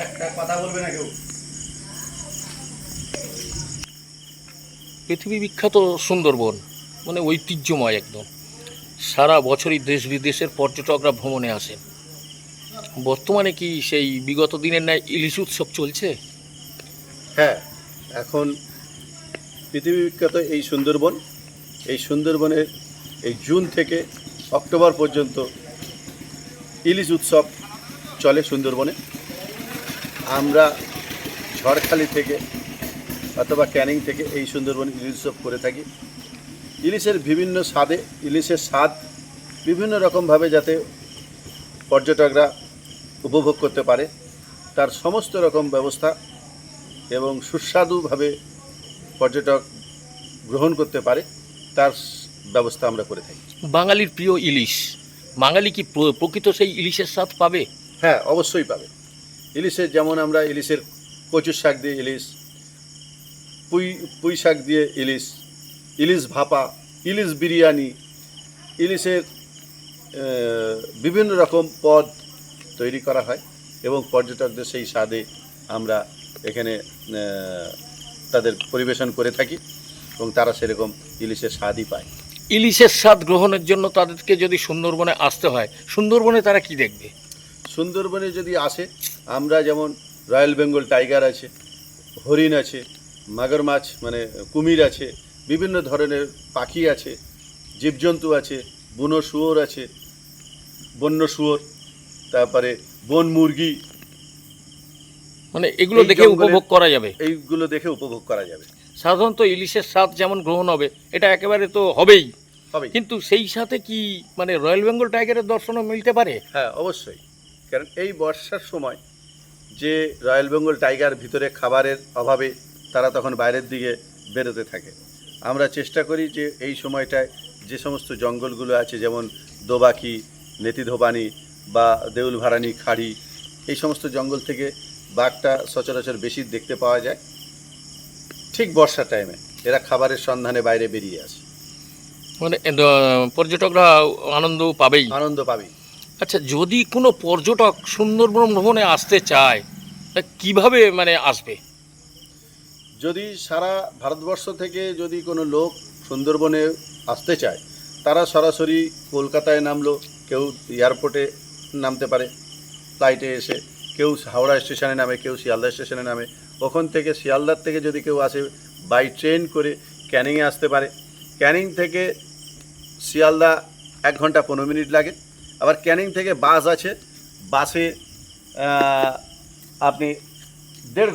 একটা কথা বলবে না কেউ। পৃথিবী বিখ্যাত সুন্দরবন মানে ঐতিহ্যময় একদম। সারা বছরই দেশ বিদেশের পর্যটকরা ভ্রমণে আসেন। বর্তমানে কি সেই বিগত দিনের ন্যায় ইলিশ উৎসব চলছে? হ্যাঁ, এখন পৃথিবী বিখ্যাত এই সুন্দরবনের এই জুন থেকে অক্টোবর পর্যন্ত ইলিশ উৎসব চলে সুন্দরবনে। আমরা ঝড়খালি থেকে অথবা ক্যানিং থেকে এই সুন্দরবন ইলিশ উৎসব করে থাকি। ইলিশের বিভিন্ন স্বাদে, ইলিশের স্বাদ বিভিন্ন রকমভাবে যাতে পর্যটকরা উপভোগ করতে পারে তার সমস্ত রকম ব্যবস্থা এবং সুস্বাদুভাবে পর্যটক গ্রহণ করতে পারে তার ব্যবস্থা আমরা করে থাকি। বাঙালির প্রিয় ইলিশ, বাঙালি কি প্রকৃত সেই ইলিশের স্বাদ পাবে? হ্যাঁ, অবশ্যই পাবে। ইলিশের যেমন আমরা ইলিশের কচুর শাক দিয়ে ইলিশ, পুঁই শাক দিয়ে ইলিশ, ইলিশ ভাপা, ইলিশ বিরিয়ানি, ইলিশের বিভিন্ন রকম পদ তৈরি করা হয় এবং পর্যটকদের সেই স্বাদে আমরা এখানে তাদের পরিবেশন করে থাকি এবং তারা সেরকম ইলিশের স্বাদই পায়। ইলিশের স্বাদ গ্রহণের জন্য তাদেরকে যদি সুন্দরবনে আসতে হয়, সুন্দরবনে তারা কি দেখবে? সুন্দরবনে যদি আসে, আমরা যেমন রয়্যাল বেঙ্গল টাইগার আছে, হরিণ আছে, মাগুর মাছ মানে কুমির আছে, বিভিন্ন ধরনের পাখি আছে, জীবজন্তু আছে, বুনো শুয়োর আছে, বন্য শুয়োর, তারপরে বন মুরগি, মানে এগুলো দেখে উপভোগ করা যাবে। এইগুলো দেখে উপভোগ করা যাবে। সাধারণত ইলিশের স্বাদ যেমন গ্রহণ হবে, এটা একেবারে তো হবেই, কিন্তু সেই সাথে কি মানে রয়্যাল বেঙ্গল টাইগারের দর্শনও মিলতে পারে? হ্যাঁ, অবশ্যই। কারণ এই বর্ষার সময় যে রয়্যাল বেঙ্গল টাইগার ভিতরে খাবারের অভাবে তারা তখন বাইরের দিকে বেরোতে থাকে। আমরা চেষ্টা করি যে এই সময়টায় যে সমস্ত জঙ্গলগুলো আছে, যেমন দোবাকি, নেতিধোবানি বা দেউলভারানি খাড়ি, এই সমস্ত জঙ্গল থেকে বাঘটা সচরাচর বেশি দেখতে পাওয়া যায় ঠিক বর্ষা টাইমে। এরা খাবারের সন্ধানে বাইরে বেরিয়ে আসে, মানে পর্যটকরা আনন্দ পাবেই। আচ্ছা, যদি কোনো পর্যটক সুন্দরবন ভ্রমণে আসতে চায়, তা কীভাবে মানে আসবে? যদি সারা ভারতবর্ষ থেকে যদি কোনো লোক সুন্দরবনে আসতে চায়, তারা সরাসরি কলকাতায় নামলো, কেউ এয়ারপোর্টে নামতে পারে ফ্লাইটে এসে, কেউ হাওড়া স্টেশনে নামে, কেউ শিয়ালদা স্টেশনে নামে। ওখান থেকে শিয়ালদার থেকে যদি কেউ আসে বাই ট্রেন করে ক্যানিংয়ে আসতে পারে। ক্যানিং থেকে শিয়ালদা 1 ঘন্টা 15 মিনিট লাগে। আবার ক্যানিং থেকে বাস আছে, বাসে আপনি 1.5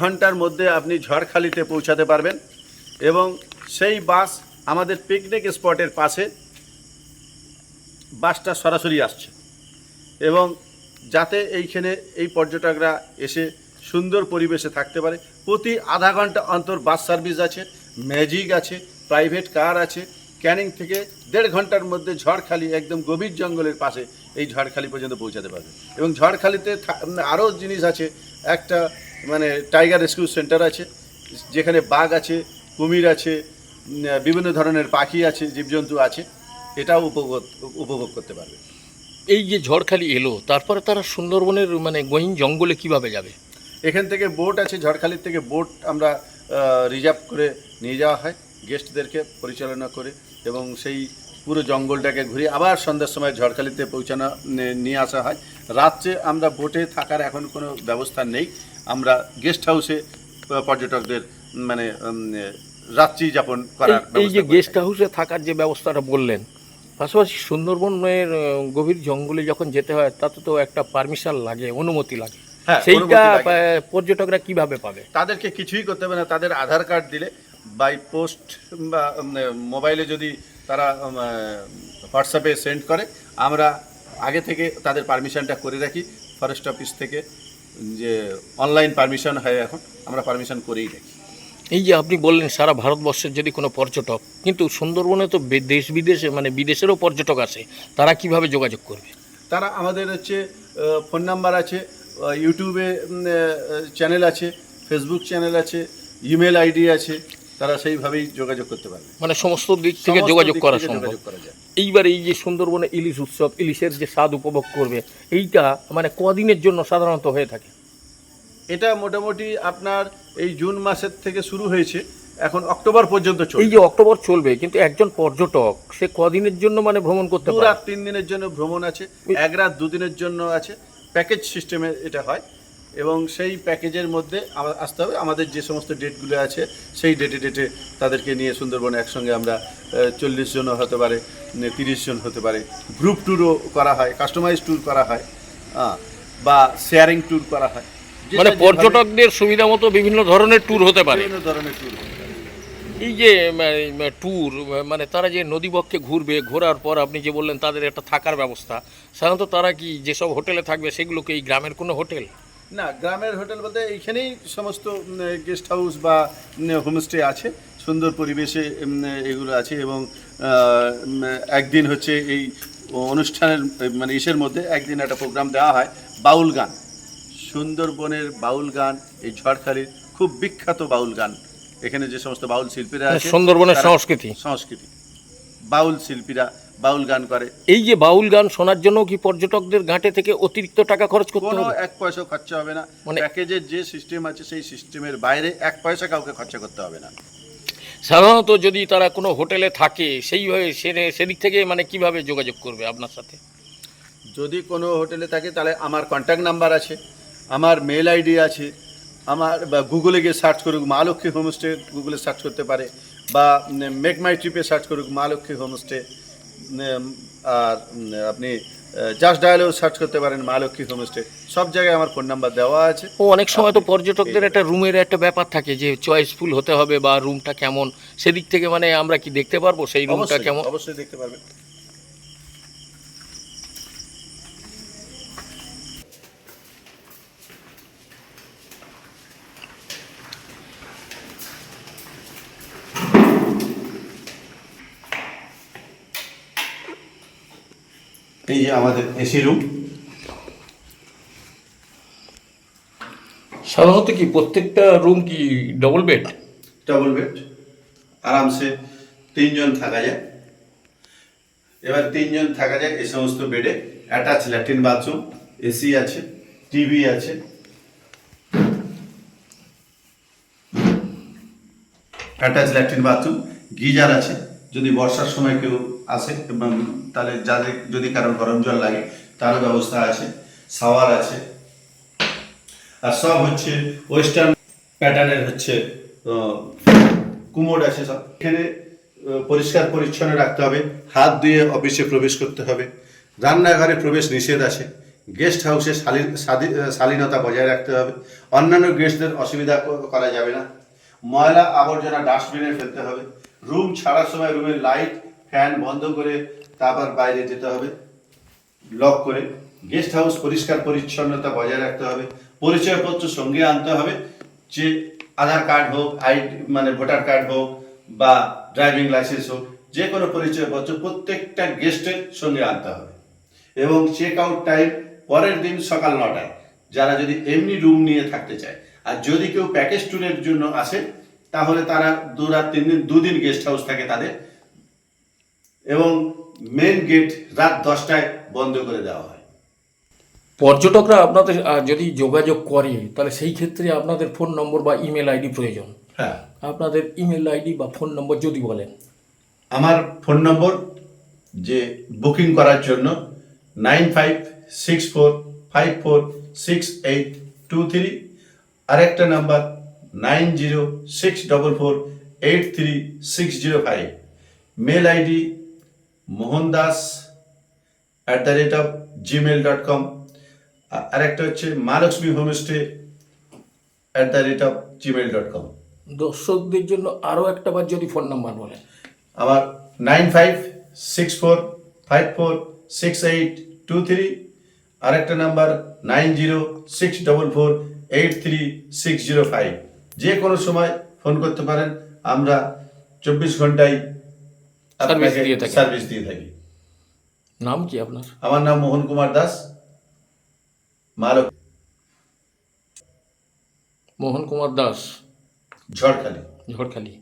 ঘন্টার মধ্যে আপনি ঝড়খালিতে পৌঁছাতে পারবেন এবং সেই বাস আমাদের পিকনিক স্পটের পাশে বাসটা সরাসরি আসছে এবং যাতে এইখানে এই পর্যটকরা এসে সুন্দর পরিবেশে থাকতে পারে। প্রতি আধা ঘন্টা অন্তর বাস সার্ভিস আছে, ম্যাজিক আছে, প্রাইভেট কার আছে। ক্যানিং থেকে 1.5 ঘন্টার মধ্যে ঝড়খালি একদম গভীর জঙ্গলের পাশে এই ঝড়খালি পর্যন্ত পৌঁছাতে পারবে। এবং ঝড়খালিতে আরও জিনিস আছে, একটা মানে টাইগার রেস্কিউ সেন্টার আছে, যেখানে বাঘ আছে, কুমির আছে, বিভিন্ন ধরনের পাখি আছে, জীবজন্তু আছে, এটাও উপভোগ করতে পারবে। এই যে ঝড়খালি এলো, তারপরে তারা সুন্দরবনের মানে গহীন জঙ্গলে কিভাবে যাবে? এখান থেকে বোট আছে, ঝড়খালির থেকে বোট আমরা রিজার্ভ করে নিয়ে যাওয়া হয় গেস্টদেরকে পরিচালনা করে, এবং সেই পুরো জঙ্গলটাকে ঘুরিয়ে আবার সন্ধ্যার সময় ঝড়খালিতে নিয়ে আসা হয়। রাত্রে আমরা বোটে থাকার এখন কোনো ব্যবস্থা নেই, আমরা গেস্ট হাউসে পর্যটকদের মানে রাত্রি যাপন করার। এই যে গেস্ট হাউসে থাকার যে ব্যবস্থাটা বললেন, পাশাপাশি সুন্দরবনের গভীর জঙ্গলে যখন যেতে হয় তাতে তো একটা পারমিশন লাগে, অনুমতি লাগে। হ্যাঁ, সেইটা পর্যটকরা কিভাবে পাবে? তাদেরকে কিছুই করতে হবে না, তাদের আধার কার্ড দিলে বাই পোস্ট বা মোবাইলে যদি তারা হোয়াটসঅ্যাপে সেন্ড করে, আমরা আগে থেকে তাদের পারমিশনটা করে রাখি ফরেস্ট অফিস থেকে, যে অনলাইন পারমিশন হয় এখন, আমরা পারমিশন করেই রাখি। এই যে আপনি বললেন সারা ভারতবর্ষের যদি কোনো পর্যটক, কিন্তু সুন্দরবনে তো দেশ বিদেশে মানে বিদেশেরও পর্যটক আসে, তারা কিভাবে যোগাযোগ করবে? তারা আমাদের ফোন নাম্বার আছে, ইউটিউবে চ্যানেল আছে, ফেসবুক চ্যানেল আছে, ইমেল আইডি আছে, তারা সেইভাবেই যোগাযোগ করতে পারবে। মানে সমস্ত দিক থেকে যোগাযোগ করা সম্ভব। এইবার এই যে সুন্দরবনে ইলিশ উৎসব, ইলিশের যে স্বাদ উপভোগ করবে, এইটা মানে কদিনের জন্য সাধারণত হয়ে থাকে? এটা মোটামুটি আপনার এই জুন মাসের থেকে শুরু হয়েছে, এখন অক্টোবর পর্যন্ত এই চলবে। যে অক্টোবর চলবে, কিন্তু একজন পর্যটক সে কদিনের জন্য মানে ভ্রমণ করতে 2 পারে? রাত 3 দিনের জন্য ভ্রমণ আছে, 1 রাত 2 দিনের জন্য আছে, প্যাকেজ সিস্টেমে এটা হয়। এবং সেই প্যাকেজের মধ্যে আসতে হবে, আমাদের যে সমস্ত ডেটগুলো আছে সেই ডেটে তাদেরকে নিয়ে সুন্দরবনে একসঙ্গে আমরা 40 জন হতে পারে, 30 জন হতে পারে, গ্রুপ ট্যুরও করা হয়, কাস্টমাইজ ট্যুর করা হয়, বা শেয়ারিং ট্যুর করা হয়। মানে পর্যটকদের সুবিধা মতো বিভিন্ন ধরনের ট্যুর হতে পারে। বিভিন্ন ধরনের ট্যুর হতে পারে। এই যে ট্যুর, মানে তারা যে নদীবক্ষে ঘুরবে, ঘোরার পর আপনি যে বললেন তাদের একটা থাকার ব্যবস্থা, সাধারণত তারা কি যেসব হোটেলে থাকবে সেগুলো কি এই গ্রামের কোনো হোটেল? না, গ্রামের হোটেল বলতে এইখানেই সমস্ত গেস্ট হাউস বা হোমস্টে আছে, সুন্দর পরিবেশে এগুলো আছে। এবং একদিন হচ্ছে এই অনুষ্ঠানের মানে ইসের মধ্যে একদিন একটা প্রোগ্রাম দেওয়া হয় বাউল গান, সুন্দরবনের বাউল গান, এই ঝড়খালির খুব বিখ্যাত বাউল গান। এখানে যে সমস্ত বাউল শিল্পীরা আছে, সুন্দরবনের তারা- সংস্কৃতি। বাউল শিল্পীরা বাউল গান করে। এই যে বাউল গান শোনার জন্য কি পর্যটকদের ঘাটে থেকে অতিরিক্ত টাকা খরচ করতে কোনো হবে? 1 পয়সা খরচা হবে না, মানে- প্যাকেজের যে সিস্টেম আছে সেই সিস্টেমের বাইরে 1 পয়সা কাউকে খরচা করতে হবে না। সাধারণত যদি তারা কোনো হোটেলে থাকে, সেইভাবে সেদিক থেকে মানে কিভাবে যোগাযোগ করবে আপনার সাথে? যদি কোনো হোটেলে থাকে তাহলে আমার কন্ট্যাক্ট নাম্বার আছে, আমার মেল আইডি আছে, আমার বা গুগলে গিয়ে সার্চ করুক মা লক্ষ্মী হোমস্টে, গুগলে সার্চ করতে পারে, বা মেক মাই ট্রিপে সার্চ করুক মা লক্ষ্মী হোমস্টে। আর আপনি জাস্ট ডায়ালেও সার্চ করতে পারেন মা লক্ষ্মী হোমস্টে, সব জায়গায় আমার ফোন নাম্বার দেওয়া আছে। ও অনেক সময় তো পর্যটকদের একটা রুমের একটা ব্যাপার থাকে যে চয়েসফুল হতে হবে বা রুমটা কেমন, সেদিক থেকে মানে আমরা কি দেখতে পারবো সেই রুমটা অবশ্যই কেমন? অবশ্যই দেখতে পারবেন। এই যে আমাদের এসি রুম, সাধারণত কি প্রত্যেকটা রুম কি ডবল বেড? ডবল বেড, আরামসে 3 জন থাকা যায়। এবার 3 জন থাকা যায় এই সমস্ত বেডে। অ্যাটাচ ল্যাট্রিন বাথরুম, এসি আছে, টিভি আছে, অ্যাটাচ ল্যাট্রিন বাথরুম, গিজার আছে। যদি বর্ষার সময় কেউ আসে এবং তাহলে যাদের যদি কারোর গরম জল লাগে তারও ব্যবস্থা আছে, শাওয়ার আছে। আর সব হচ্ছে ওয়েস্টার্ন প্যাটার্নের হচ্ছে কুমোড আছে সব। এখানে পরিষ্কার পরিচ্ছন্ন রাখতে হবে, হাত ধুয়ে অফিসে প্রবেশ করতে হবে, রান্নাঘরে প্রবেশ নিষেধ আছে, গেস্ট হাউসে শালীনতা বজায় রাখতে হবে, অন্যান্য গেস্টদের অসুবিধা করা যাবে না, ময়লা আবর্জনা ডাস্টবিনে ফেলতে হবে, রুম ছাড়ার সময় রুমের লাইট ফ্যান বন্ধ করে তারপর বাইরে যেতে হবে লক করে। গেস্ট হাউস পরিষ্কার পরিচ্ছন্নতা বজায় রাখতে হবে, পরিচয়পত্র সঙ্গে আনতে হবে, যে আধার কার্ড হোক, মানে ভোটার কার্ড হোক বা ড্রাইভিং লাইসেন্স হোক, যে কোনো পরিচয়পত্র প্রত্যেকটা গেস্টের সঙ্গে আনতে হবে। এবং চেক আউট টাইম পরের দিন সকাল 9টায়, যারা যদি এমনি রুম নিয়ে থাকতে চায়। আর যদি কেউ প্যাকেজ ট্যুরের জন্য আসে তাহলে তারা 2 রাত 3 দিন 2 দিন গেস্ট হাউস থাকে তাদের। এবং মেন গেট রাত 10টায় বন্ধ করে দেওয়া হয়। পর্যটকরা আপনাদের যদি যোগাযোগ করে তাহলে সেই ক্ষেত্রে আপনাদের ফোন নম্বর বা ইমেল আইডি প্রয়োজন। হ্যাঁ, আপনাদের ইমেল আইডি বা ফোন নম্বর যদি বলেন। আমার ফোন নম্বর যে বুকিং করার জন্য 9564546823, আরেকটা নাম্বার 9064483605। Mail ID mohandas@gmail.com। আরেকটা হচ্ছে মহালক্ষ্মী হোমস্টে @gmail.com। দর্শকদের জন্য আরও একটা বার যদি ফোন নাম্বার বলেন। আমার 9564546823, আরেকটা নাম্বার 9064483605। যে কোনো সময় ফোন করতে পারেন, আমরা 24 ঘন্টায় সার্ভিস দিয়ে থাকি। নাম কি আপনার? আমার নাম মোহন কুমার দাস, মোহন কুমার দাস, ঝড়খালি। ঝড়খালি।